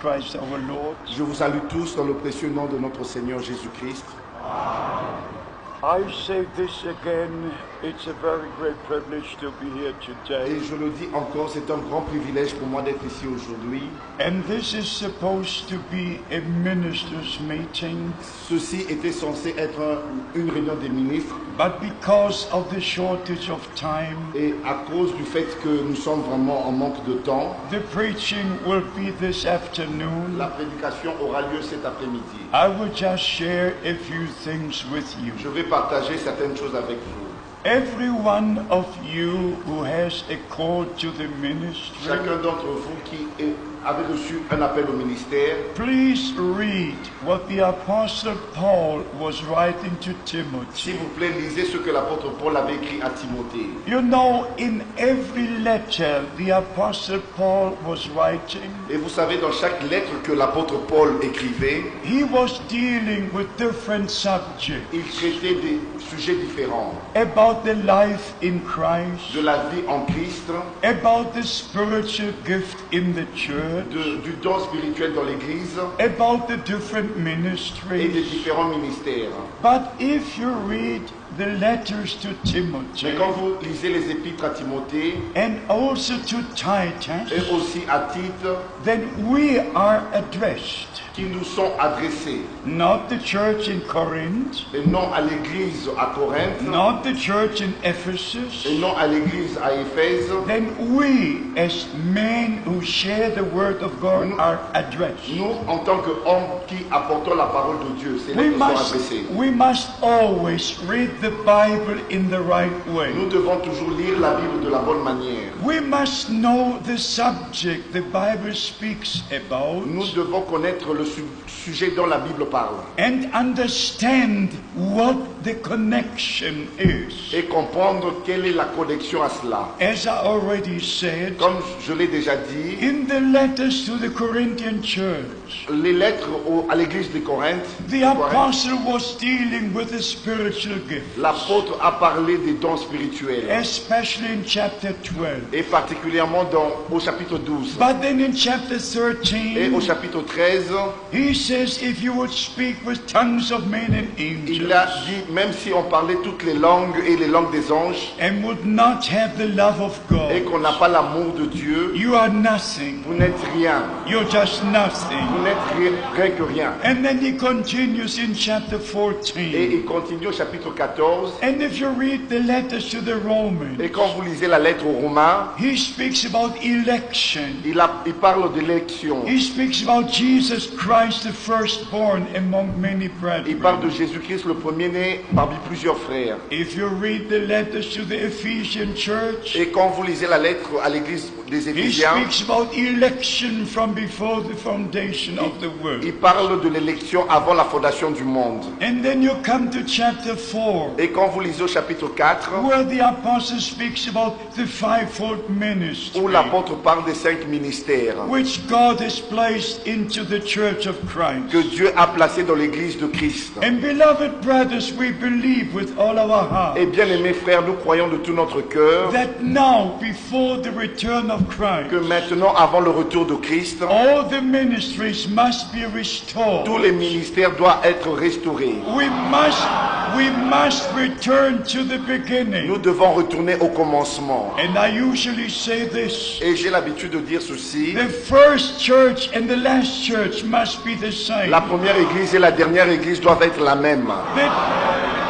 Christ our Lord. Je vous salue tous dans le précieux nom de notre Seigneur Jésus-Christ. I say this again, it's a very great privilege to be here today. Et je le dis encore, c'est un grand privilège pour moi d'être ici aujourd'hui. And this is supposed to be a ministers' meeting. Ceci était censé être une réunion des ministres. But because of the shortage of time, Et à cause du fait que nous sommes vraiment en manque de temps, the preaching will be this afternoon. la prédication aura lieu cet après-midi. I will just share a few things with you. Je vais partager certaines choses avec vous. Every one of you who has a call to the ministry, Chacun d'entre vous qui avait reçu un appel au ministère, please read what the Apostle Paul was writing to Timothy. s'il vous plaît, lisez ce que l'apôtre Paul avait écrit à Timothée. You know, in every letter the Apostle Paul was writing, Et vous savez, dans chaque lettre que l'apôtre Paul écrivait, he was dealing with different subjects il traitait des sujets différents. about the life in Christ, De la vie en Christ, about the spiritual gift in the church, du don spirituel dans l'Église about the different et des ministries. différents ministères. But if you read the letters to Timothy Mais quand vous lisez les épîtres à Timothée and also to et Titus, aussi à Tite, then we are addressed, qui nous sont adressés, not the church in Corinth, et non à l'Église à Corinthe, not the church in Ephesus, et non à l'Église à Éphèse, then we as men who share the word of God are addressed. nous en tant qu'hommes qui apportons la parole de Dieu, c'est là We qu'ils sont must, adressés. we must always read the Bible in the right way. Nous devons toujours lire la Bible de la bonne manière. We must know the subject the Bible speaks about Nous devons connaître le sujet dont la Bible parle and understand what the connection is. et comprendre quelle est la connexion à cela. As I already said, Comme je l'ai déjà dit, in the letters to the Corinthian church, les lettres à l'église de Corinthe, the apostle was dealing with the spiritual gift, l'apôtre a parlé des dons spirituels, especially in chapter 12. et particulièrement au chapitre 12. But then in chapter Et au 13, chapitre 13, he says, if you would speak with tongues of men and il a angels dit, même si on parlait toutes les langues et les langues des anges, and would not have the love of et qu'on God, n'a pas l'amour de Dieu, you are nothing. vous n'êtes rien. You're just nothing. Vous n'êtes rien que rien. And then he continues in chapter Et 14. il continue au chapitre 14. And if you read the letters to the Romans, Et quand vous lisez la lettre aux Romains, he speaks about election. il parle d'élection. He speaks about Jesus Christ, the firstborn among many Il parle de brethren. Jésus-Christ, le premier-né parmi plusieurs frères. If you read the letters to the Ephesian church, Et quand vous lisez la lettre à l'église des he Éphésiens, speaks about election from before the foundation of the world. il parle de l'élection avant la fondation du monde. And then you come to chapter 4, Et quand vous lisez au chapitre 4, where the apostle speaks about the fivefold ministry, où l'apôtre parle des 5 ministères which God has placed into the church of Christ. que Dieu a placés dans l'église de Christ. And beloved brothers, we believe with all our heart Et bien aimés frères, nous croyons de tout notre cœur that now, before the return of que Christ, maintenant, avant le retour de Christ, all the ministries must be restored. tous les ministères doivent être restaurés. We must return to the beginning. Nous devons retourner au commencement. And I usually say this: Et j'ai l'habitude de dire ceci, the first church and the last church must be the same. la première église et la dernière église doivent être la même.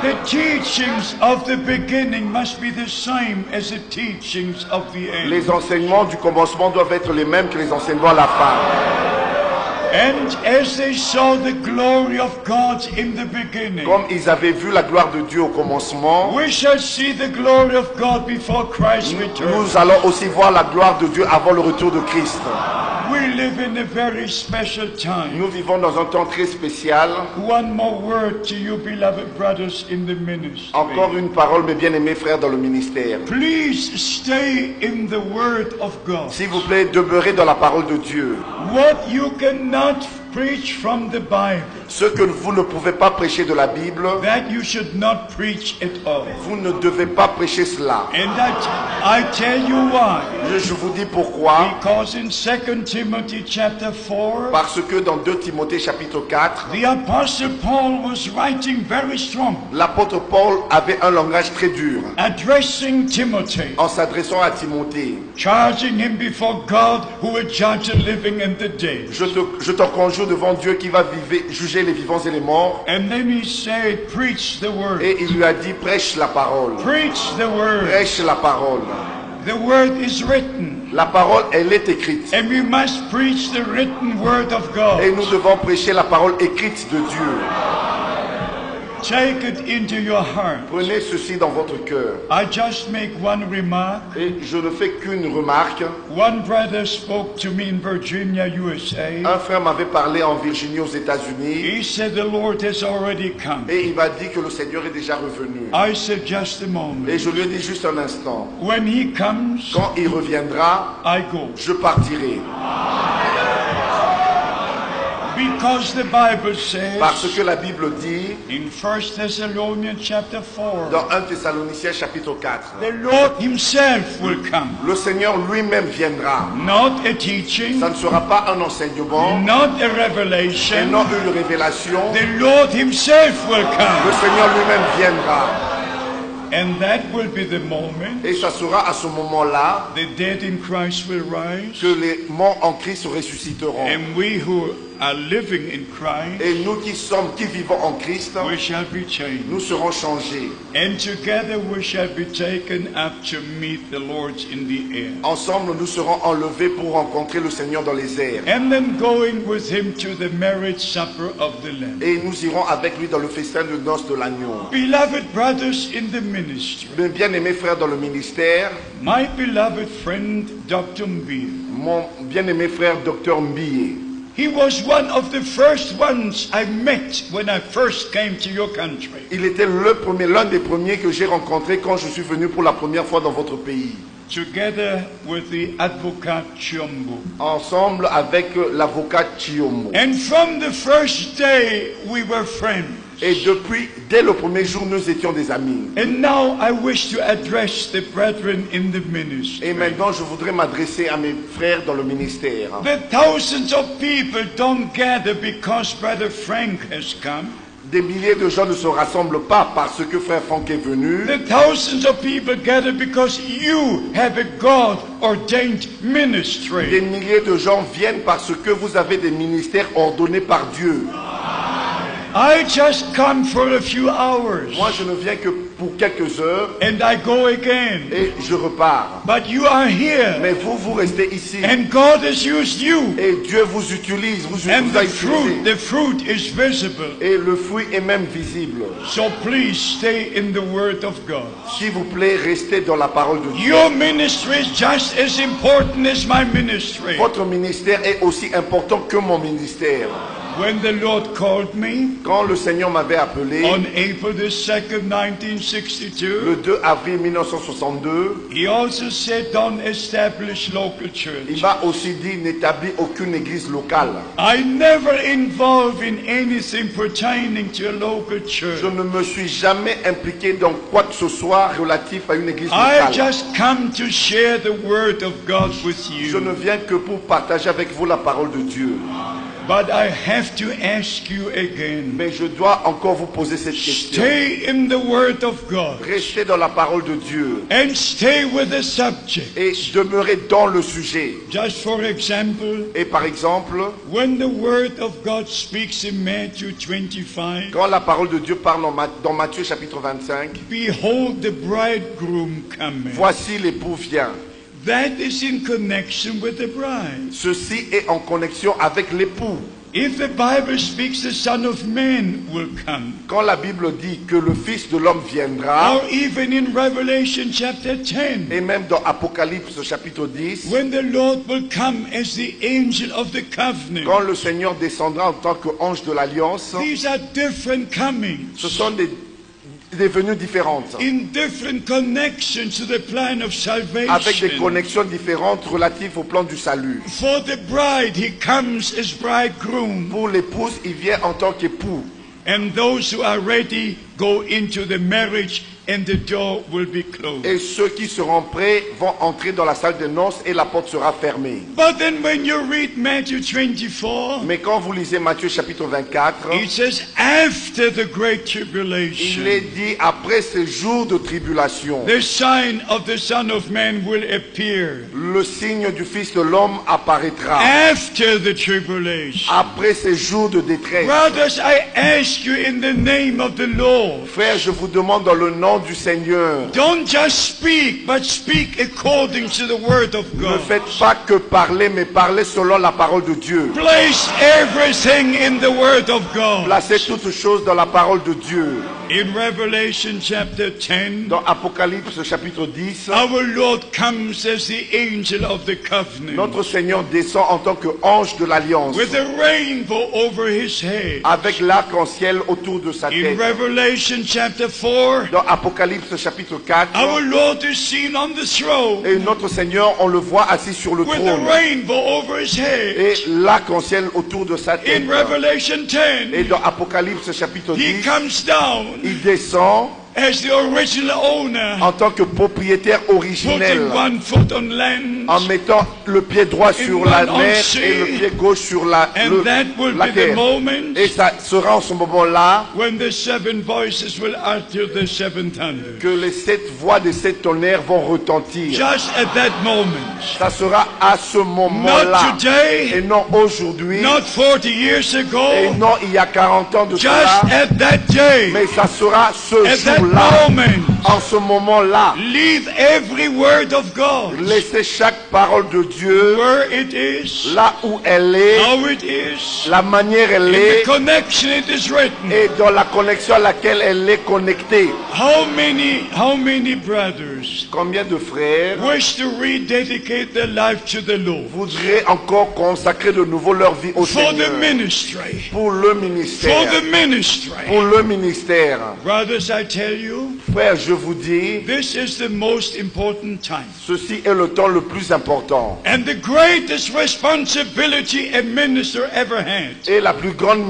The teachings of the beginning must be the same as the teachings of the end. Les enseignements du commencement doivent être les mêmes que les enseignements à la fin. And as they saw the glory of God in the beginning, Comme ils avaient vu la gloire de Dieu au commencement, we shall see the glory of God before Christ returns. nous allons aussi voir la gloire de Dieu avant le retour de Christ. We live in a very special time. Nous vivons dans un temps très spécial. One more word to you, beloved brothers in the ministry. Encore une parole, mes bien-aimés frères dans le ministère. Please stay in the word of God. S'il vous plaît, demeurez dans la parole de Dieu. What you cannot preach from the Bible, Ce que vous ne pouvez pas prêcher de la Bible, that you should not preach at all. vous ne devez pas prêcher cela. And I tell you why. Je vous dis pourquoi. Because in 2 Timothy chapter 4, Parce que dans 2 Timothée chapitre 4, the Apostle Paul was writing very strong, l'apôtre Paul avait un langage très dur addressing Timothy, en s'adressant à Timothée. charging him before God who will judge the living and the dead. Je t'en conjure devant Dieu qui va juger les vivants et les morts. And then he said, preach the word. Et il lui a dit, prêche la parole. Preach the word. Prêche la parole. The word is written. La parole, elle est écrite. And we must preach the written word of God. Et nous devons prêcher la parole écrite de Dieu. Take it into your heart. Prenez ceci dans votre cœur. I just make one remark. Et je ne fais qu'une remarque. One brother spoke to me in Virginia, USA. Un frère m'avait parlé en Virginie aux États-Unis. He said the Lord has already come. Et il m'a dit que le Seigneur est déjà revenu. I said just a moment. Et je lui ai dit juste un instant. When he comes, Quand il reviendra, I go. je partirai. Because the Bible says Parce que la Bible dit, in 1 Thessalonians chapter 4, dans 1 Thessaloniciens chapitre 4, the Lord himself will come. le Seigneur lui-même viendra. Not a teaching, Ça ne sera pas un enseignement, not a et revelation. non une révélation. The Lord himself will Le come. Seigneur lui-même viendra. And that will be the moment Et ça sera à ce moment-là the dead in Christ will rise. que les morts en Christ ressusciteront. And we who are living in Christ, Et nous qui vivons en Christ, we shall be changed. nous serons changés. And together we shall be taken up to meet the Lord in the air. Ensemble, nous serons enlevés pour rencontrer le Seigneur dans les airs. And then going with him to the marriage supper of the Lamb. Et nous irons avec lui dans le festin de noces de l'agneau. Beloved brothers in the ministry, Mes bien-aimés frères dans le ministère, my beloved friend Dr. Mbir, mon bien-aimé frère Dr Mbie, he was one of the first ones I met when I first came to your country. il était l'un des premiers que j'ai rencontré quand je suis venu pour la première fois dans votre pays. Together with the advocate Chiombo. Ensemble avec l'avocat Chiombo. And from the first day we were friends. Et dès le premier jour, nous étions des amis. And now I wish to address the brethren in the ministry. Et maintenant, je voudrais m'adresser à mes frères dans le ministère. The thousands of people don't gather because Brother Frank has come. Des milliers de gens ne se rassemblent pas parce que frère Franck est venu. The thousands of people gather because you have a God-ordained ministry. Des milliers de gens viennent parce que vous avez des ministères ordonnés par Dieu. I just come for a few hours. Moi, je ne viens que pour quelques heures And I go again. et je repars. But you are here. Mais vous restez ici. And God has used you. Et Dieu vous utilise, vous And a the utilisé. fruit is visible. Et le fruit est même visible. So please stay in the word of God. S'il vous plaît, restez dans la parole de Dieu. Your ministry is just as important as my ministry. Votre ministère est aussi important que mon ministère. When the Lord called me Quand le Seigneur m'avait appelé, on April the 2nd, 1962, le 2 avril 1962, He also said, don't establish local il church. m'a aussi dit n'établis aucune église locale. I never involved in anything pertaining to a local church. Je ne me suis jamais impliqué dans quoi que ce soit relatif à une église I locale. just come to share the word of God with Je ne you. viens que pour partager avec vous la parole de Dieu. But I have to ask you again. Mais je dois encore vous poser cette question. Stay in the word of God Restez dans la parole de Dieu and stay with the subject. et demeurez dans le sujet. Just for example, Et par exemple, when the word of God speaks in Matthew 25, quand la parole de Dieu parle dans Matthieu chapitre 25, behold the bridegroom coming. voici l'époux vient. That is in connection with the bride. Ceci est en connexion avec l'époux. If the Bible speaks, the Son of Man will come. Quand la Bible dit que le Fils de l'homme viendra, Or even in Revelation chapter 10, et même dans Apocalypse chapitre 10, when the Lord will come as the angel of the covenant. quand le Seigneur descendra en tant qu'ange de l'alliance, These are different comings. ce sont devenues différentes, in different connections to the plan of avec des salvation. connexions différentes relatives au plan du salut. For the bride, he comes as bridegroom. Pour l'épouse, il vient en tant qu'époux. And those who are ready go into the marriage and the door will be closed. Et ceux qui seront prêts vont entrer dans la salle de noces et la porte sera fermée. But then when you read Matthew 24, Mais quand vous lisez Matthieu chapitre 24, it says after the great il est tribulation, dit après ces jours de tribulation, the sign of the Son of Man will appear. le signe du Fils de l'homme apparaîtra. After the tribulation. Après ces jours de détresse. Brothers, I ask you in the name of the Lord, Frère, je vous demande dans le nom du Seigneur, don't just speak, but speak according to the word of ne God. faites pas que parler, mais parlez selon la parole de Dieu. Place everything in the word of God. Placez toutes choses dans la parole de Dieu. In Revelation chapter 10, Dans Apocalypse chapitre 10, our Lord comes as the angel of the covenant notre Seigneur descend en tant qu'ange de l'alliance, with a rainbow over his head. avec l'arc-en-ciel autour de sa In tête. Revelation chapter 4, Dans Apocalypse chapitre 4, our Lord is seen on the throne et notre Seigneur, on le voit assis sur le with a trône, rainbow over his head. et l'arc-en-ciel autour de sa tête. In Revelation Et 10, dans Apocalypse chapitre he 10, comes down il descend as the original owner, en tant que propriétaire originel, putting one foot on land, en mettant le pied droit sur la one on mer sea, et le pied gauche sur la and that will la be the terre. moment Et ça sera en ce moment-là when the seven voices will utter the seven thunders. que les 7 voix des 7 tonnerres vont retentir. Just at that moment, Ça sera à ce not moment-là, et today, non aujourd'hui, not 40 years et ago, non il y a 40 ans de just cela, at that day, mais ça sera ce at that jour-là, moment. en ce moment-là. Leave every word of God Laissez chaque parole de Dieu where it is, là où elle est, how it is, la manière elle in the est, connection it is written. et dans la connexion à laquelle elle est connectée. How many brothers Combien de frères wish to rededicate their life to the Lord voudraient encore consacrer de nouveau leur vie au for the Seigneur ministry? pour le For ministère? the ministry. Pour le ministère. Brothers, I tell you, Frère, je vous dis, this is the most important time. ceci est le temps le plus important. And the greatest responsibility a minister ever had Et la plus grande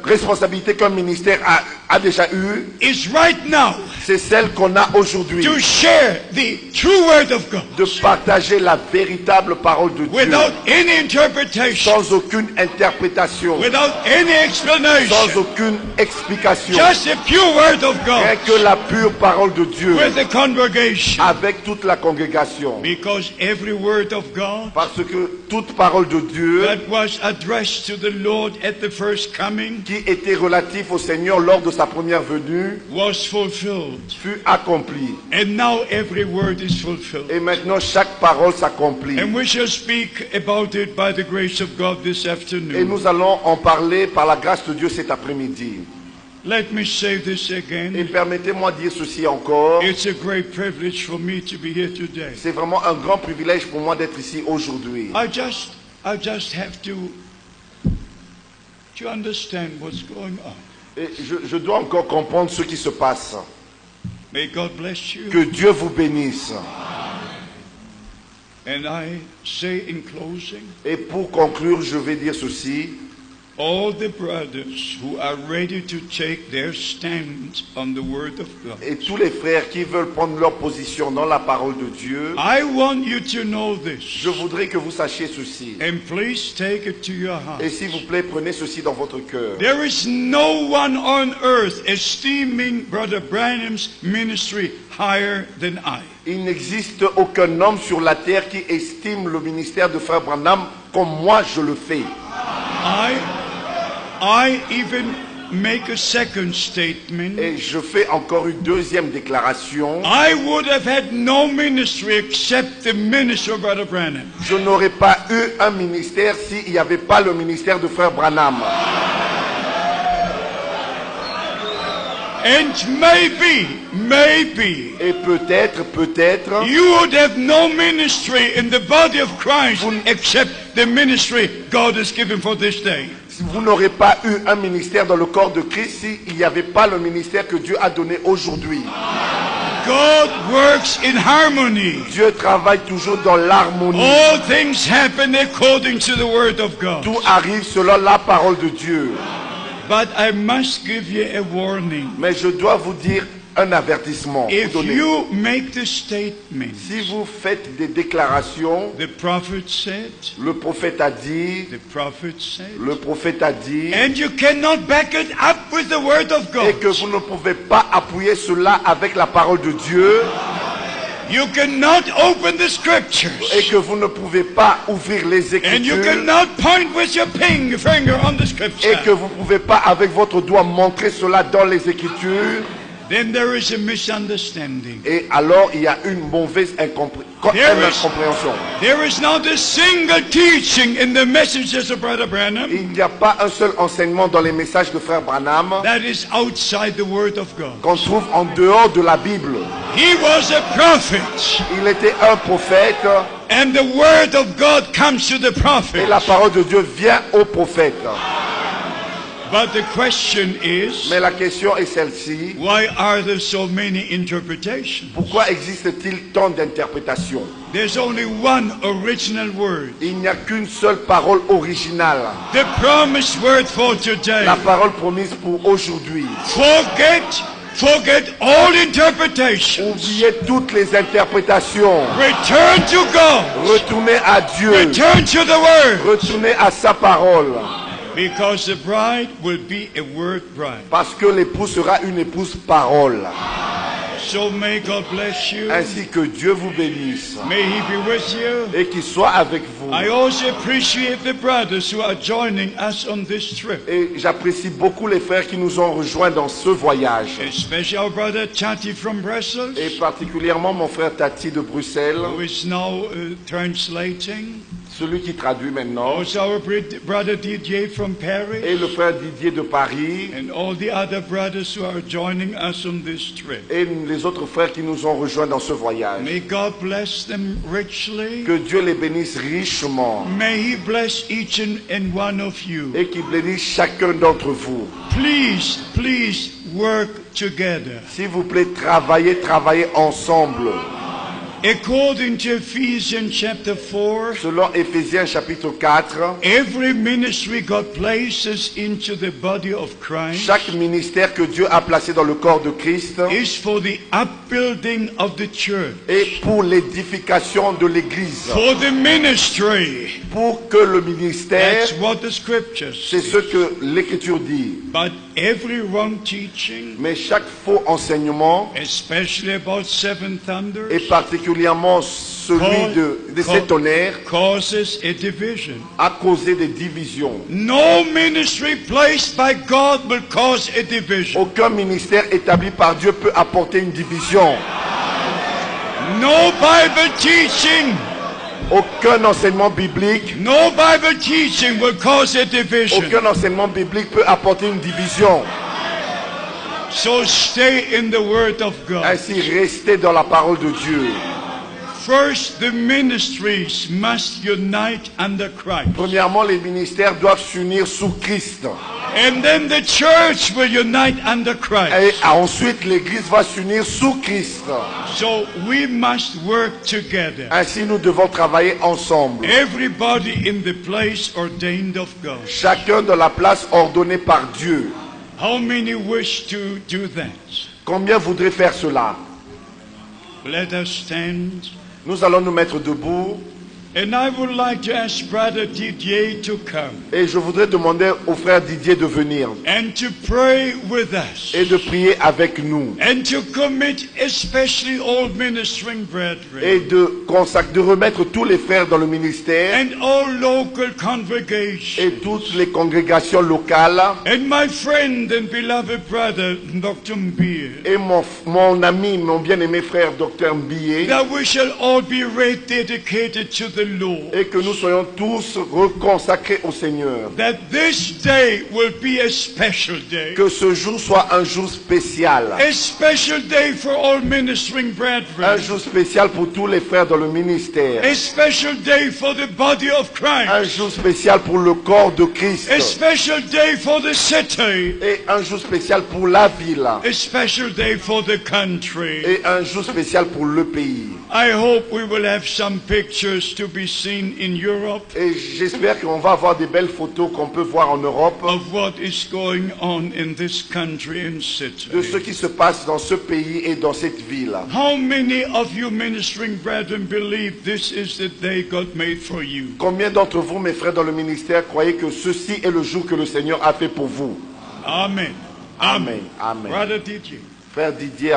responsabilité qu'un ministère a déjà eue, is right now c'est celle qu'on a aujourd'hui. to share the true word of God De partager la véritable parole de Dieu. without any interpretation, Sans aucune interprétation. without any Sans explanation, aucune explication. just the pure word of Rien God que la pure parole de Dieu. with the congregation. Avec toute la congrégation. Because every word of God Parce que toute parole de Dieu that was addressed to the Lord at the first coming qui était relatif au Seigneur lors de sa première venue was fulfilled. fut accomplie. And now every word is fulfilled. Et maintenant chaque parole s'accomplit. And we shall speak about it by the grace of God this Et afternoon. nous allons en parler par la grâce de Dieu cet après-midi. Let me say this Et again. permettez-moi de dire ceci encore. It's a great privilege for me to be here today. C'est vraiment un grand privilège pour moi d'être ici aujourd'hui. I just have to understand what's going on. Et je dois encore comprendre ce qui se passe. May God bless you. Que Dieu vous bénisse. And I say in closing, Et pour conclure, je vais dire ceci. all the brothers who are ready to take their stand on the word of God, Et tous les frères qui veulent prendre leur position dans la parole de Dieu, I want you to know this. je voudrais que vous sachiez ceci. And please take it to your heart. Et s'il vous plaît, prenez ceci dans votre cœur. There is no one on earth esteeming Brother Branham's ministry higher than I. Il n'existe aucun homme sur la terre qui estime le ministère de Frère Branham comme moi je le fais. I even make a second statement. Et je fais encore une deuxième déclaration. I would have had no ministry except the ministry of Brother Branham. Je n'aurais pas eu un ministère s'il n'y avait pas le ministère de Frère Branham. And maybe, Et peut-être, you would have no ministry in the body of Christ except the ministry God has given for this day. Si vous n'aurez pas eu un ministère dans le corps de Christ, s'il n'y avait pas le ministère que Dieu a donné aujourd'hui. God works in harmony. Dieu travaille toujours dans l'harmonie. All things happen according to the word of God. Tout arrive selon la parole de Dieu. But I must give you a warning. Mais je dois vous dire un avertissement. If Vous donner. you make the statement, Si vous faites des déclarations, the prophet said, le prophète a dit, the prophet said, le prophète a dit, and you cannot back it up with the word of et que God. vous ne pouvez pas appuyer cela avec la parole de Dieu, You cannot open the scriptures. et que vous ne pouvez pas ouvrir les And you Écritures, cannot point with your finger on the et scripture. que vous ne pouvez pas avec votre doigt montrer cela dans les Écritures, Then there is a misunderstanding. et alors il y a une mauvaise incompréhension. There is not a single teaching in the messages of Brother Branham Il n'y a pas un seul enseignement dans les messages de Frère Branham that is outside the word of God. qu'on trouve en dehors de la Bible. He was a prophet, Il était un prophète, and the word of God comes to the et prophet. la parole de Dieu vient au prophète. But the question is, Mais la question est celle-ci. why are there so many interpretations? Pourquoi existe-t-il tant d'interprétations? There's only one original word. Il n'y a qu'une seule parole originale. The promised word for today. La parole promise pour aujourd'hui. Forget all interpretations. Oubliez toutes les interprétations. Return to God. Retournez à Dieu. Return to the word. Retournez à sa parole. Because the bride will be a word bride. Parce que l'épouse sera une épouse parole. So may God bless you. Ainsi que Dieu vous bénisse. May He be with you. Et qu'il soit avec vous. I also appreciate the brothers who are joining us on this trip. Et j'apprécie beaucoup les frères qui nous ont rejoints dans ce voyage. Especially our brother Tati from Brussels, Et particulièrement mon frère Tati de Bruxelles, who is now translating. celui qui traduit maintenant. Also our brother Didier from Paris. Et le frère Didier de Paris. And all the other brothers who are joining us on this trip. Et les autres frères qui nous ont rejoints dans ce voyage. May God bless them richly. Que Dieu les bénisse richement. May He bless each and one of you. Et qu'il bénisse chacun d'entre vous. Please work together. S'il vous plaît, travaillez ensemble. According to Ephesians chapter 4, Selon Éphésiens chapitre 4, every ministry God places into the body of Christ chaque ministère que Dieu a placé dans le corps de Christ is for the upbuilding of the church. est pour l'édification de l'Église. For the ministry. Pour que le ministère, That's what the scriptures c'est say. ce que l'Écriture dit. But every wrong teaching, Mais chaque faux enseignement, especially about seven thunders, et particulièrement celui de ces tonnerres, causes a division. a causé des divisions. No ministry placed by God will cause a division. Aucun ministère établi par Dieu peut apporter une division. No Bible teaching. Aucun enseignement biblique, No Bible teaching will cause a division. aucun enseignement biblique peut apporter une division. So stay in the word of God. Ainsi, restez dans la parole de Dieu. First, the ministries must unite under Christ. Premièrement, les ministères doivent s'unir sous Christ. And then the church will unite under Christ. Et ensuite, l'Église va s'unir sous Christ. So we must work together. Ainsi, nous devons travailler ensemble. Everybody in the place ordained of God. Chacun dans la place ordonnée par Dieu. How many wish to do that? Combien voudraient faire cela? Let us stand. Nous allons nous mettre debout. And I would like to ask Brother Didier to come Et je voudrais demander au frère Didier de venir and to pray with us et de prier avec nous. and to commit especially all ministering Et brethren de remettre tous les frères dans le ministère and all local congregations et toutes les congrégations locales. and my friend and beloved brother Dr. Mbier, Et mon ami, mon bien-aimé frère Dr. Mbié, that we shall all be rededicated to the Lord. et que nous soyons tous reconsacrés au Seigneur. That this day will be a special day. Que ce jour soit un jour spécial. A special day for all ministering Un brethren. jour spécial pour tous les frères dans le ministère. A special day for the body of Un Christ. jour spécial pour le corps de Christ. A special day for the city. Et un jour spécial pour la ville. A special day for the country. Et un jour spécial pour le pays. I hope we will have some pictures to be seen in Europe Et j'espère qu'on va avoir des belles photos qu'on peut voir en Europe of what is going on in this country and de ce city. qui se passe dans ce pays et dans cette ville. How many of you ministering brethren believe this is the day God made for you? Combien d'entre vous, mes frères dans le ministère, croyez que ceci est le jour que le Seigneur a fait pour vous? Amen. Amen. Amen. Brother Didier. Frère Didier.